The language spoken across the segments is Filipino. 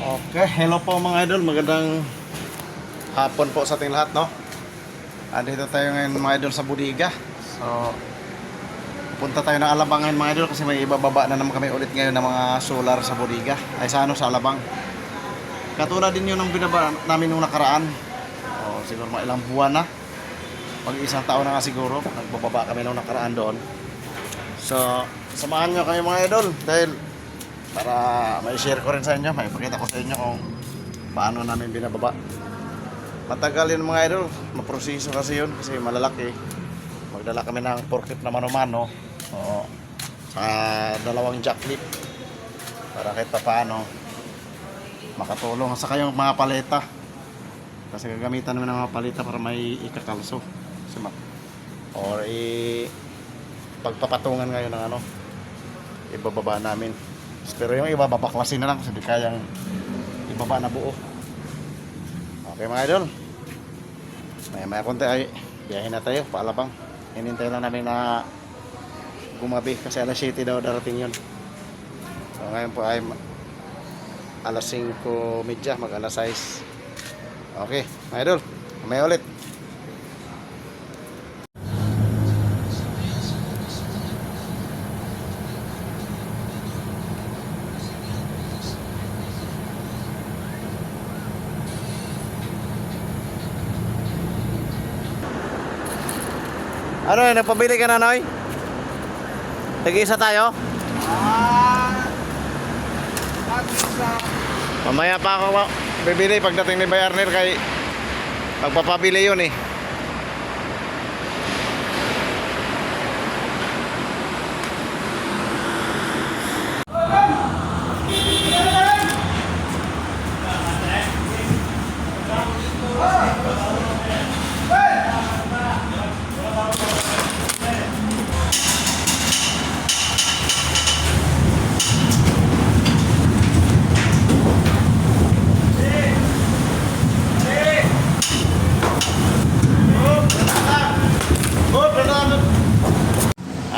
Okay, hello po mga idol, magandang hapon po sa ating lahat, no? Andito tayo ngayon mga idol sa Budiga. So, punta tayo ng Alabang ngayon mga idol kasi may ibababa na naman kami ulit ngayon ng mga solar sa Budiga. Ay sa Alabang. Katulad din yun ng binaba namin nung nakaraan. O, siguro mga ilang buwan na. Pag isang taon na nga siguro, nagbababa kami nung nakaraan doon. So, samahan nyo kayo mga idol dahil para may share ko rin sa inyo, may ipakita ko sa inyo kung paano namin binababa. Matagal yun mga idol, maproseso kasi yun kasi malalaki. Magdala kami ng forklift na mano-mano sa dalawang jack lift para kahit pa paano makatulong. Saka yung mga paleta kasi gagamitan namin ng mga paleta para may ikakalso or pagpapatungan ngayon ng ano ibababa namin. Pero yung iba babaklasin na lang kasi di kayang ibaba na buo. Okay mga idol, maya konti ay biyahin na tayo pa Alabang. Hinintay lang namin na gumabi kasi alas 7 daw darating yun. So ngayon po ay alas 5:30, mag alas 6. Okay mga idol, may ulit. Ano yun, nagpabili ka na, Noy? Tag-isa tayo? Mamaya pa ako bibili pagdating ni Bayarner kay pagpapabili yun eh.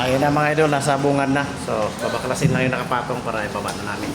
Ayun na mga idol, nasa bungan na. So, babaklasin lang yung nakapatong para ibaba na namin.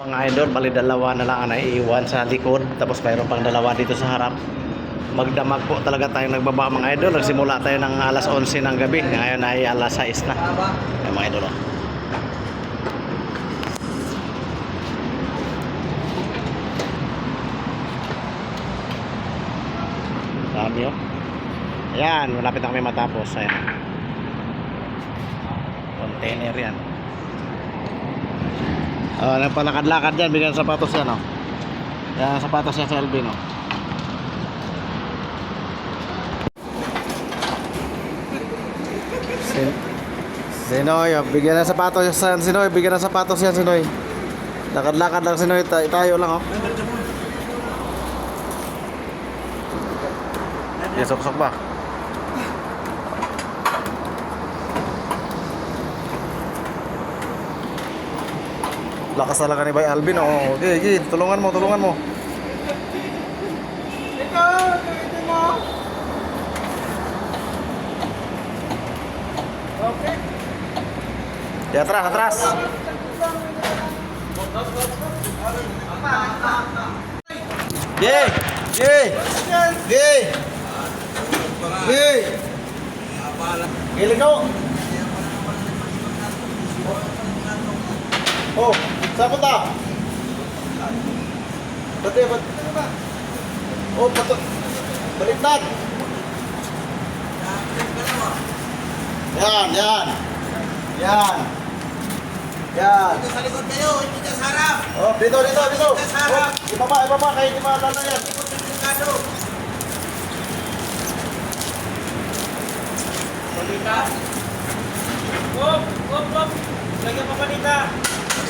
Mga idol, bali dalawa na lang ang naiiwan sa likod, tapos mayroon pang dalawa dito sa harap. Magdamag po talaga tayong nagbaba mga idol. Nagsimula tayo ng alas 11 ng gabi, ngayon ay alas 6 na. Ay mga idol, dami oh. Ayan, malapit na kami matapos. Ayan, container yan. Nagpalakad-lakad dyan, bigyan ng sapatos yan oh. Yan, sapatos yan sa Elvin oh. Sinoy, bigyan ng sapatos yan Sinoy, bigyan ng sapatos yan Sinoy. Lakad-lakad lang Sinoy, tayo lang oh. Yan, sok-sok ba? Lakas talaga ni Bay Alvin. Oh, okay, okay. Tulungan mo, tulungan mo. Okay. Ya, atras, atras. Ye, ye, ye, ye. Giling ko. Oh, saan punta? Ba't eh, ba't? Oh, ba't? Baliktad. Yan, yan. Yan. Yan. Dito sa likod kayo, hindi ka sa harap. Oh, dito, dito, dito. Sa harap. Oh, ibaba, kayo di malala yan. Hindi ko delikado. Balita. Hop, hop, hop. Lagyan pa balita.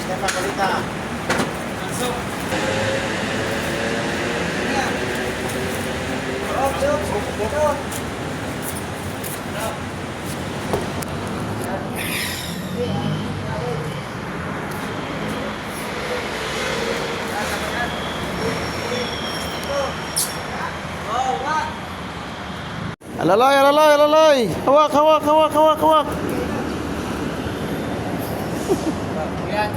Yan pa, balita. Pasok. Hop, hop, hop, hop. Alalay, alalay, alalay. Hawak, hawak, hawak, hawak, hawak. Yan.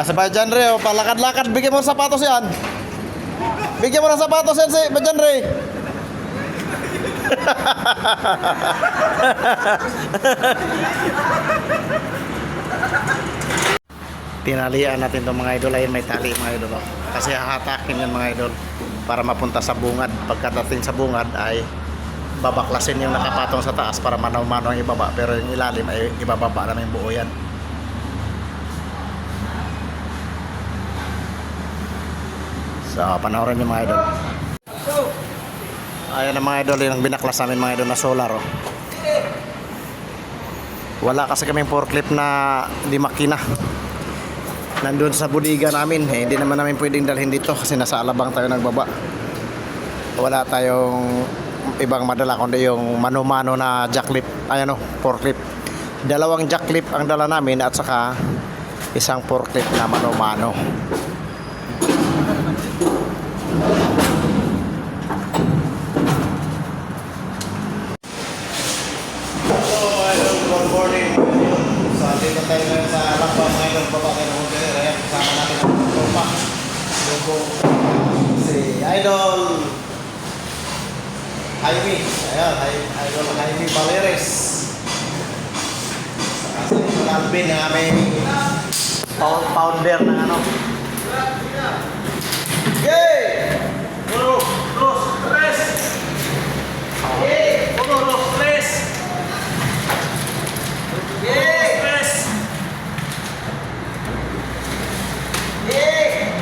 Sabay dyan, Re. Oh, palakad-lakad. Bigyan mo ng sapatos yan. Bigyan mo ng sapatos yan, si Bajan, Re. Tinalian natin itong mga idol. Ayun, may tali mga idol. Oh. Kasi hahatakin yan mga idol para mapunta sa bungad. Pagkadating sa bungad ay babaklasin yung nakapatong sa taas para manaw-manaw ang ibaba. Pero yung ilalim ay ibababa namin buo yan. So, panoorin yung mga idol. Ayan ang mga idol, yung binaklas namin mga idol na solar. Oh. Wala kasi kaming forklift na di makina. Nandun sa budiga namin, hindi naman namin pwedeng dalhin dito kasi nasa Alabang tayo nagbaba. Wala tayong ibang madala kundi yung mano-mano na jacklift, forklift. Dalawang jacklift ang dala namin at saka isang forklift na mano-mano. Good morning. So, dito tayo ngayon sa Alabang mga idol, baba tayo ng hotel. Ayan, kasama natin ang tropa. Si Idol Jaime. Ayan, Idol Jaime Valeres. Saka si Idol Alvin, yung aming founder ng ano. Yay! Uno, dos, tres! Yay! Uno, dos, tres! Yay! Tres! Yay!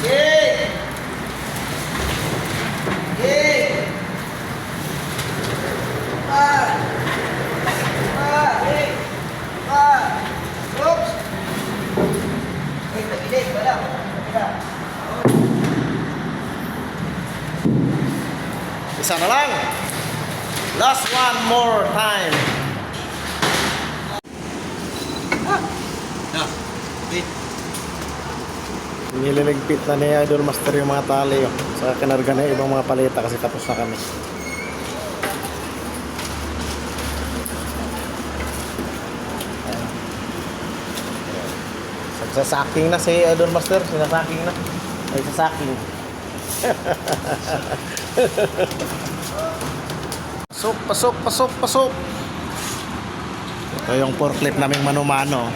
Yay! Yay! Yay! Oops! Tagilid, wala. Isa na lang. Last one more time. Nililigpit na ni Idol Master yung mga tali. Oh. Saka kinarga na yung ibang mga paleta kasi tapos na kami. Sasaking na si Idol Master. Sinasaking na. Ay, sasaking. Pasok, pasok, pasok, pasok. Ito yung forklift naming mano-mano.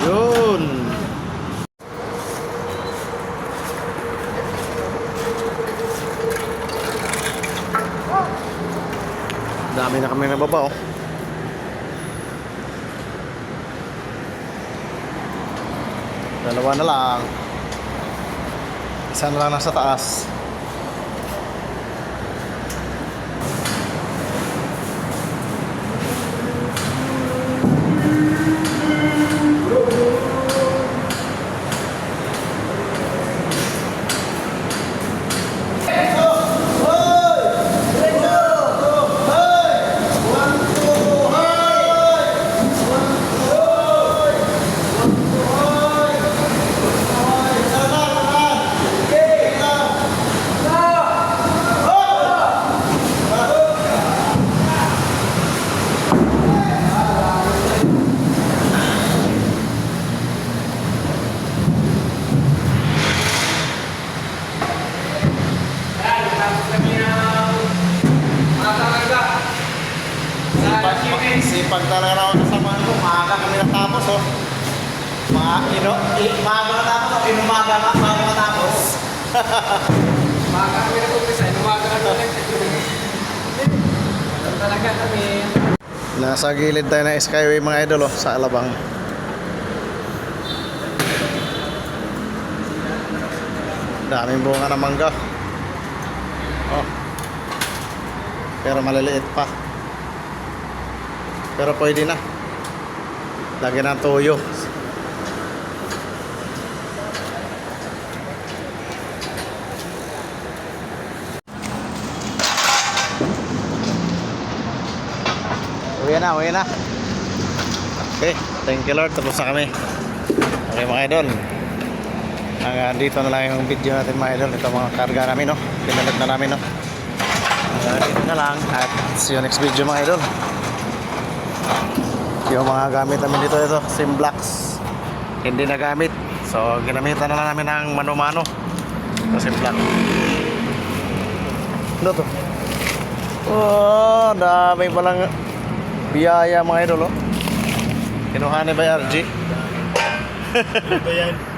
Yun. Dami na kami nababa, oh. Dalawa na lang. Isa na lang nasa taas. Sipag talaga na ako kasamahan ko. Maaga kami natapos, oh. Maaga natapos, o inumaga na, maaga natapos. Umaga kami nag-umpisa, umaga na ulit. Alam talaga kami. Nasa gilid tayo ng Skyway mga idol, oh, sa Alabang. Daming bunga ng mangga. Oh. Pero maliliit pa. Pero pwede na. Lagyan ng tuyo. Uwi na, uwi na. Okay, thank you Lord. Tapos na kami. Okay mga idol. Hanggang dito na lang yung video natin mga idol. Ito mga karga namin, no. Pinalit na namin, no. Hanggang dito na lang. At see you next video mga idol. Yung mga gamit namin dito, ito, sim blocks. Hindi na gamit. So, ginamitan na lang namin ng mano-mano. Ito, sim block. Ano to? Oh, dami palang biyaya mga idol, oh. Kinuha ni ba RG? Ito yan.